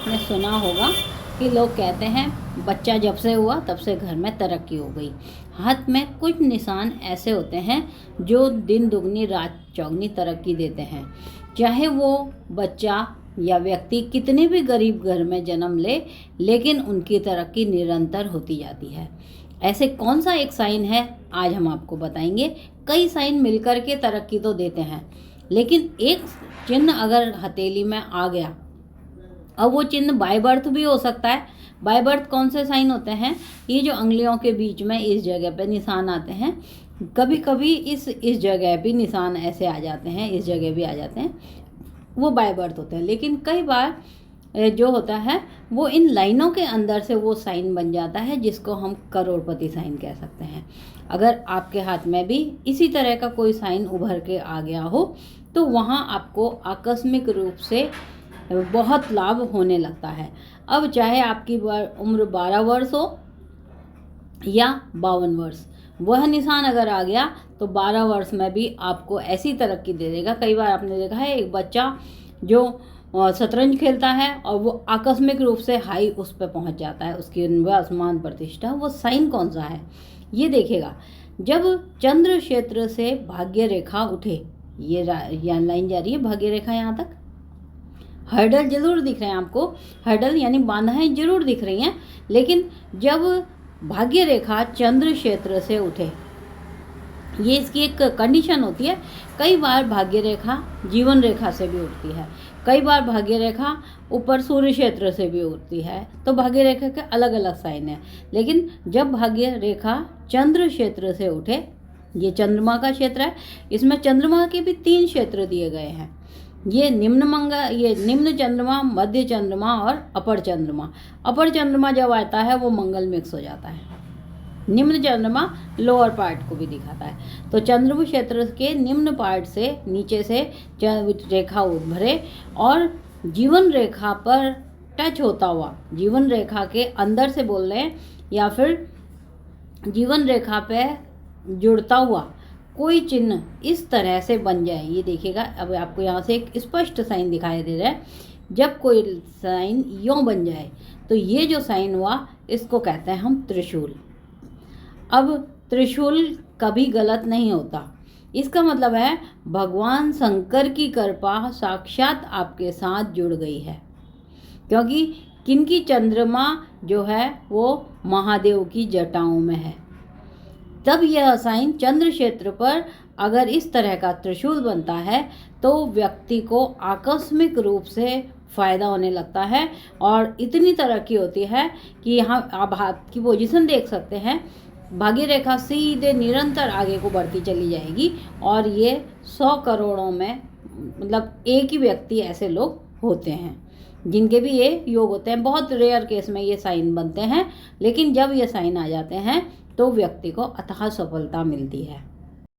आपने सुना होगा कि लोग कहते हैं बच्चा जब से हुआ तब से घर में तरक्की हो गई। हाथ में कुछ निशान ऐसे होते हैं जो दिन दुगनी रात चौगनी तरक्की देते हैं। चाहे वो बच्चा या व्यक्ति कितने भी गरीब घर में जन्म ले, लेकिन उनकी तरक्की निरंतर होती जाती है। ऐसे कौन सा एक साइन है, आज हम आपको बताएंगे। कई साइन मिलकर के तरक्की तो देते हैं, लेकिन एक चिन्ह अगर हथेली में आ गया, अब वो चिन्ह बाय बर्थ भी हो सकता है। बाय बर्थ कौन से साइन होते हैं? ये जो अंगुलियों के बीच में इस जगह पे निशान आते हैं, कभी कभी इस जगह भी निशान ऐसे आ जाते हैं, इस जगह भी आ जाते हैं, वो बाय बर्थ होते हैं। लेकिन कई बार जो होता है वो इन लाइनों के अंदर से वो साइन बन जाता है, जिसको हम करोड़पति साइन कह सकते हैं। अगर आपके हाथ में भी इसी तरह का कोई साइन उभर के आ गया हो तो वहाँ आपको आकस्मिक रूप से बहुत लाभ होने लगता है। अब चाहे आपकी उम्र 12 वर्ष हो या 52 वर्ष, वह निशान अगर आ गया तो 12 वर्ष में भी आपको ऐसी तरक्की दे देगा। कई बार आपने देखा है एक बच्चा जो शतरंज खेलता है और वो आकस्मिक रूप से हाई उस पर पहुंच जाता है, उसकी आसमान प्रतिष्ठा। वो साइन कौन सा है ये देखेगा। जब चंद्र क्षेत्र से भाग्य रेखा उठे, ये लाइन जा रही है भाग्य रेखा यहाँ तक, हर्डल जरूर दिख रहे हैं आपको, हर्डल यानी बाधाएं जरूर दिख रही हैं, लेकिन जब भाग्य रेखा चंद्र क्षेत्र से उठे, ये इसकी एक कंडीशन होती है। कई बार भाग्य रेखा जीवन रेखा से भी उठती है, कई बार भाग्य रेखा ऊपर सूर्य क्षेत्र से भी उठती है, तो भाग्य रेखा के अलग अलग साइन है। लेकिन जब भाग्य रेखा चंद्र क्षेत्र से उठे, ये चंद्रमा का क्षेत्र है, इसमें चंद्रमा के भी 3 क्षेत्र दिए गए हैं। ये निम्न चंद्रमा, मध्य चंद्रमा और अपर चंद्रमा। अपर चंद्रमा जब आता है वो मंगल मिक्स हो जाता है। निम्न चंद्रमा लोअर पार्ट को भी दिखाता है। तो चंद्रमा क्षेत्र के निम्न पार्ट से नीचे से रेखा उभरे और जीवन रेखा पर टच होता हुआ, जीवन रेखा के अंदर से बोल रहे हैं या फिर जीवन रेखा पे जुड़ता हुआ कोई चिन्ह इस तरह से बन जाए। ये देखिएगा, अब आपको यहाँ से एक स्पष्ट साइन दिखाई दे रहा है। जब कोई साइन यूँ बन जाए तो ये जो साइन हुआ इसको कहते हैं हम त्रिशूल। अब त्रिशूल कभी गलत नहीं होता। इसका मतलब है भगवान शंकर की कृपा साक्षात आपके साथ जुड़ गई है, क्योंकि किनकी चंद्रमा जो है वो महादेव की जटाओं में है। तब यह साइन चंद्र क्षेत्र पर अगर इस तरह का त्रिशूल बनता है तो व्यक्ति को आकस्मिक रूप से फायदा होने लगता है और इतनी तरक्की होती है कि यहाँ आप हाथ की पोजीशन देख सकते हैं। भाग्य रेखा सीधे निरंतर आगे को बढ़ती चली जाएगी और ये 100 करोड़ों में, मतलब एक ही व्यक्ति ऐसे लोग होते हैं जिनके भी ये योग होते हैं। बहुत रेयर केस में ये साइन बनते हैं, लेकिन जब ये साइन आ जाते हैं तो व्यक्ति को अथाह सफलता मिलती है।